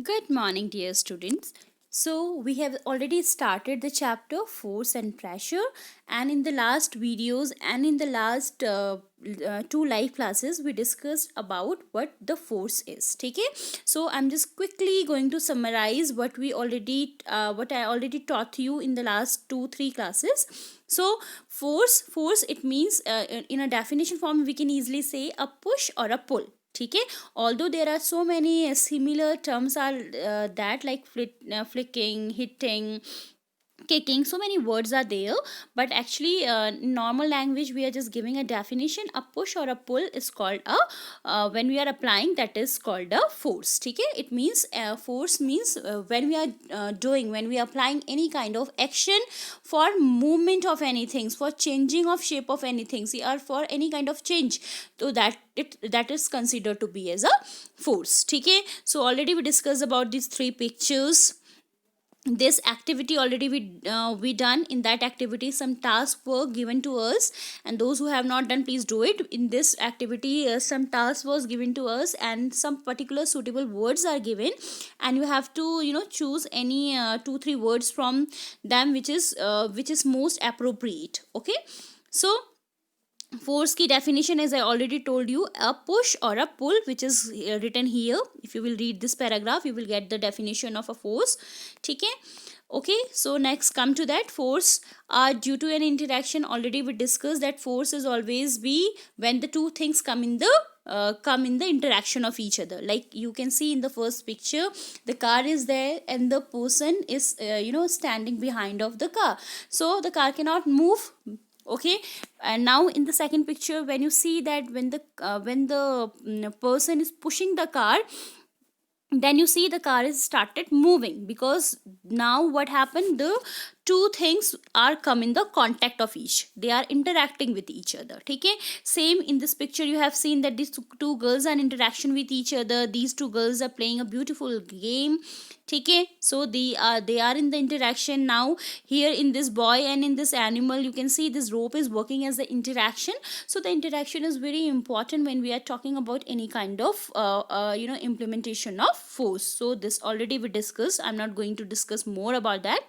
Good morning, dear students. So, we have already started the chapter Force and Pressure, and in the last videos and in the last two live classes, we discussed about what the force is. Okay, so I'm just quickly going to summarize what I already taught you in the last 2 3 classes. So, force, it means in a definition form, we can easily say a push or a pull. Okay, although there are so many similar terms are that like flicking, hitting, kicking, so many words are there, but actually normal language we are just giving a definition. A push or a pull is called a when we are applying, that is called a force. Okay, it means force means when we are when we are applying any kind of action for movement of anything, for changing of shape of anything, see, or for any kind of change, so that is considered to be as a force. Okay, so already we discussed about these three pictures. This activity already we done. In that activity some tasks were given to us, and those who have not done, please do it. In this activity some task was given to us and some particular suitable words are given, and you have to choose any 2 3 words from them which is most appropriate. Okay, so force की definition, as I already told you, a push or a pull, which is written here. If you will read this paragraph, you will get the definition of a force. ठीक है? Okay, so next come to that. Force are due to an interaction. Already we discussed that force is always be when the two things come in the interaction of each other. Like you can see in the first picture, the car is there and the person is standing behind of the car, so the car cannot move. Okay, and now in the second picture, when you see that when the person is pushing the car, then you see the car is started moving, because now what happened, the two things are come in the contact of each, they are interacting with each other. Okay, same in this picture you have seen that these two girls are in interaction with each other. These two girls are playing a beautiful game. Okay, so they are in the interaction. Now here in this boy and in this animal, you can see this rope is working as the interaction. So the interaction is very important when we are talking about any kind of implementation of force. So this already we discussed, I'm not going to discuss more about that.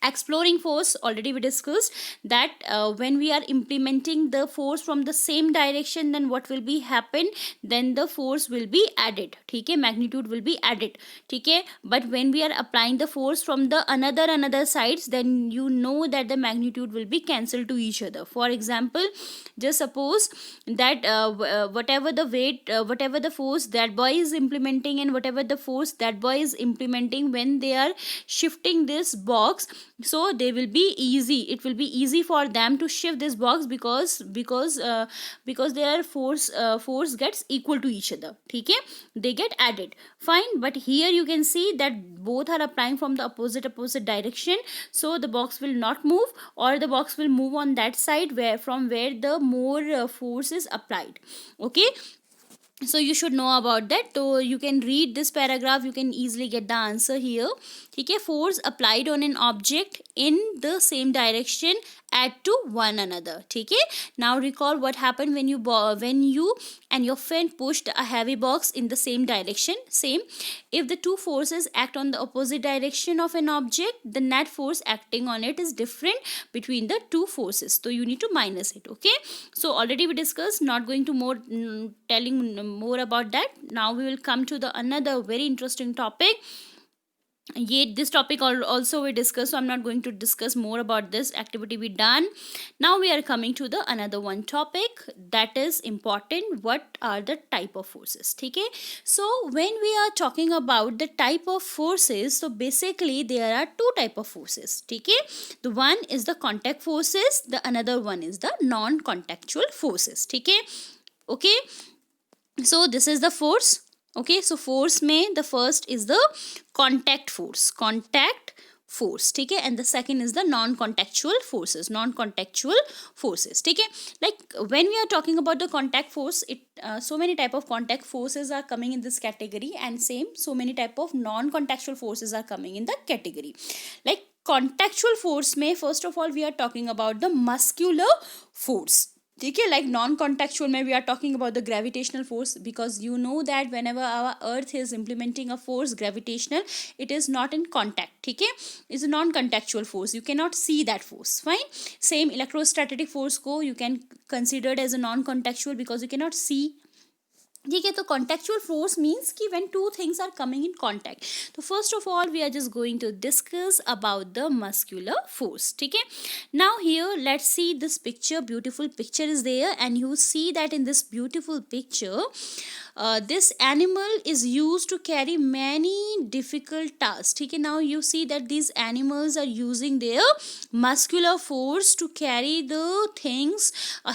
Exploring force, already we discussed that when we are implementing the force from the same direction, then what will be happen, then the force will be added. Okay, magnitude will be added. Okay, but when we are applying the force from the another sides, then you know that the magnitude will be cancelled to each other. For example, just suppose that whatever the weight, whatever the force that boy is implementing, and whatever the force that boy is implementing, when they are shifting this box, so they will be easy, it will be easy for them to shift this box, because their force gets equal to each other. Okay, they get added, fine. But here you can see that both are applying from the opposite direction, so the box will not move, or the box will move on that side where the more force is applied. Okay, so you should know about that. So you can read this paragraph, you can easily get the answer here. Okay, force applied on an object in the same direction add to one another. Okay, now recall what happened when you and your friend pushed a heavy box in the same direction. Same, if the two forces act on the opposite direction of an object, the net force acting on it is different between the two forces, so you need to minus it. Okay, so already we discussed, not going to telling more about that. Now we will come to the another very interesting topic. Yet this topic also we discuss, so I'm not going to discuss more about this activity we done. Now we are coming to the another one topic that is important. What are the type of forces? Okay, so when we are talking about the type of forces, so basically there are two type of forces. Okay, the one is the contact forces, the another one is the non-contactual forces. Okay, so this is the force. Okay, so force में the first is the contact force ठीक है, and the second is the non-contactual forces ठीक है. Like when we are talking about the contact force, it so many type of contact forces are coming in this category, and same so many type of non-contactual forces are coming in the category. Like contactual force में first of all we are talking about the muscular force. ठीक है, like non contextual में we are talking about the gravitational force, because you know that whenever our earth is implementing a force gravitational, it is not in contact. ठीक है, is a non contextual force, you can not see that force. Fine. Same electrostatic force को you can considered as a non contextual because you can not see. ठीक है, तो contextual force means कि when two things are coming in contact. तो first of all we are just going to discuss about the muscular force. ठीक है, now here let's see this picture. Beautiful picture is there and you see that in this beautiful picture this animal is used to carry many difficult tasks. ठीक है, now you see that these animals are using their muscular force to carry the things,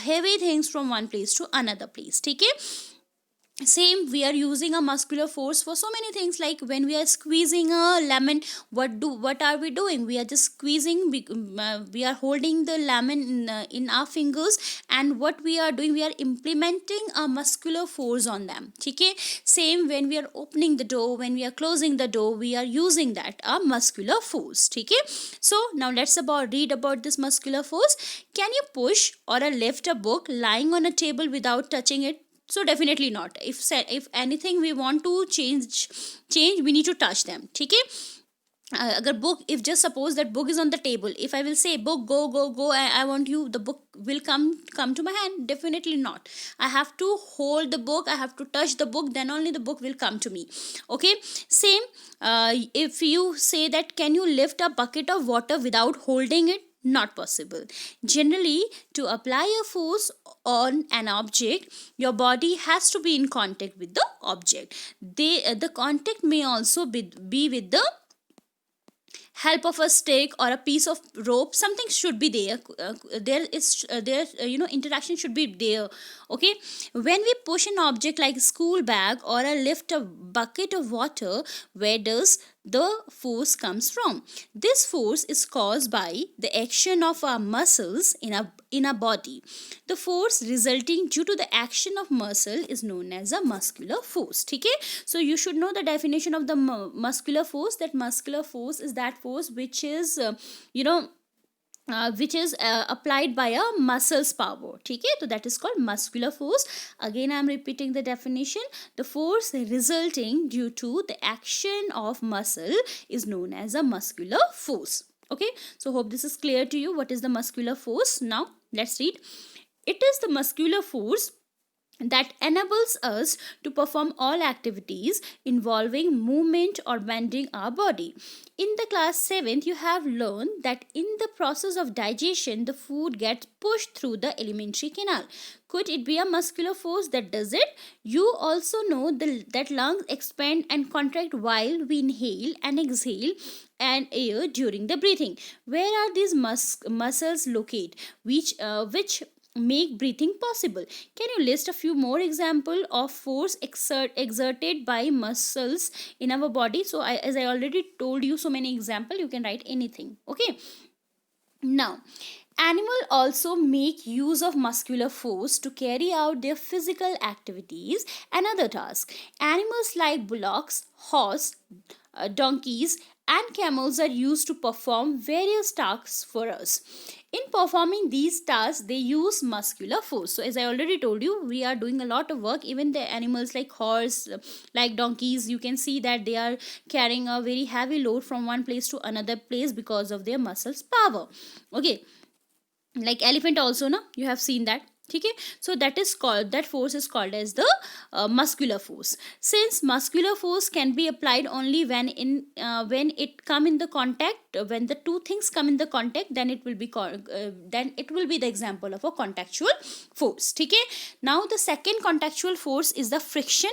heavy things from one place to another place. ठीक है, same we are using a muscular force for so many things, like when we are squeezing a lemon, what are we doing? We are just squeezing, we are holding the lemon in our fingers, and what we are doing, we are implementing a muscular force on them. Okay, same when we are opening the door, when we are closing the door, we are using that a muscular force. Okay, so now let's read about this muscular force. Can you push or lift a book lying on a table without touching it? So definitely not. If anything we want to change, we need to touch them. ठीक है, अगर book, if just suppose that book is on the table, if I will say book go, I want you, the book will come to my hand? Definitely not. I have to hold the book, I have to touch the book, then only the book will come to me. Okay, same if you say that can you lift a bucket of water without holding it? Not possible. Generally, to apply a force on an object, your body has to be in contact with the object. The contact may also be with the help of a stick or a piece of rope. Something should be there. Interaction should be there. Okay, when we push an object like a school bag or a lift a bucket of water, where does the force comes from? This force is caused by the action of our muscles in a body. The force resulting due to the action of muscle is known as a muscular force. Okay, so you should know the definition of the muscular force. That muscular force is that force which is applied by a muscle's power. ठीक है, so that is called muscular force. Again I am repeating the definition. The force resulting due to the action of muscle is known as a muscular force. Okay, so hope this is clear to you. What is the muscular force? Now let's read. It is the muscular force that enables us to perform all activities involving movement or bending our body. In the class 7th, you have learned that in the process of digestion, the food gets pushed through the alimentary canal. Could it be a muscular force that does it? You also know that lungs expand and contract while we inhale and exhale and air during the breathing. Where are these muscles located? Which make breathing possible? Can you list a few more example of force exerted by muscles in our body? So as I already told you so many example, you can write anything. Okay, now animal also make use of muscular force to carry out their physical activities and other tasks. Animals like bullocks, horse, donkeys and camels are used to perform various tasks for us. In performing these tasks, they use muscular force. So as I already told you, we are doing a lot of work. Even the animals like horse, like donkeys, you can see that they are carrying a very heavy load from one place to another place because of their muscles power. Okay, like elephant also, na, you have seen that. Okay, so that force is called as the muscular force. Since muscular force can be applied only when it come in the contact, when the two things come in the contact, then it will be called then it will be the example of a contactual force. Okay, now the second contactual force is the friction.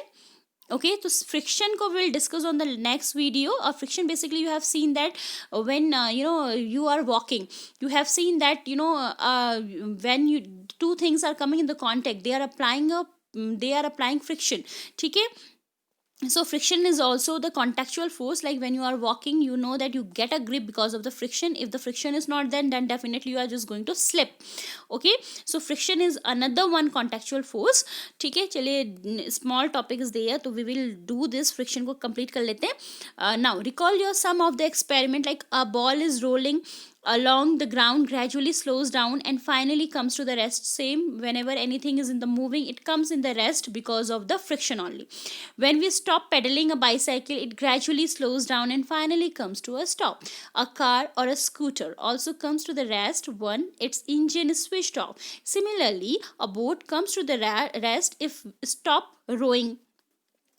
Okay, so friction ko we'll discuss on the next video. Friction, basically you have seen that when you are walking, you have seen that when you two things are coming in the contact, they are applying friction. Okay, so friction is also the contactual force. Like when you are walking, you know that you get a grip because of the friction. If the friction is not then definitely you are just going to slip. Okay, so friction is another one contactual force. ठीक है, चलिए small topic is there, so we will do this friction को complete कर लेते हैं. Now recall your some of the experiment, like a ball is rolling along the ground gradually slows down and finally comes to the rest. Same, whenever anything is in the moving, it comes in the rest because of the friction only. When we stop pedaling a bicycle, it gradually slows down and finally comes to a stop. A car or a scooter also comes to the rest when its engine is switched off. Similarly, a boat comes to the rest if stop rowing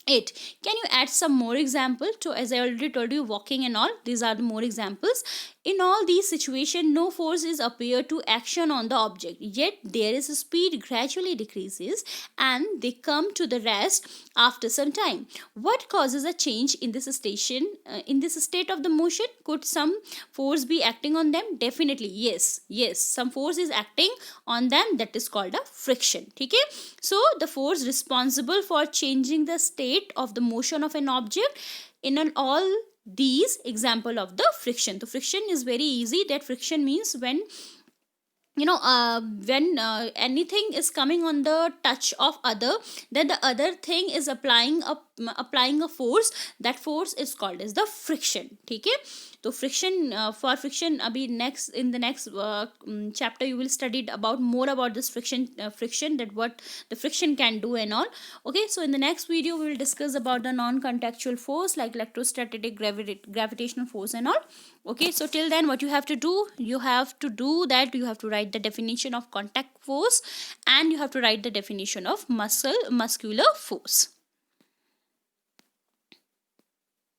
it. Can you add some more example to, as I already told you, walking and all? These are the more examples. In all these situations, no force is appear to action on the object, yet there is a speed gradually decreases and they come to the rest after some time. What causes a change in this station, in this state of the motion? Could some force be acting on them? Definitely yes, some force is acting on them, that is called a friction. Okay, so the force responsible for changing the state of the motion of an object in an all these example of the friction. The friction is very easy. That friction means when when anything is coming on the touch of other, then the other thing is applying a force. That force is called as the friction. Okay, so friction, for friction abhi next, in the next chapter you will study about more about this friction, that what the friction can do and all. Okay, so in the next video we will discuss about the non-contactual force like electrostatic, gravitational force and all. Okay, so till then what you have to do, you have to write the definition of contact force and you have to write the definition of muscular force.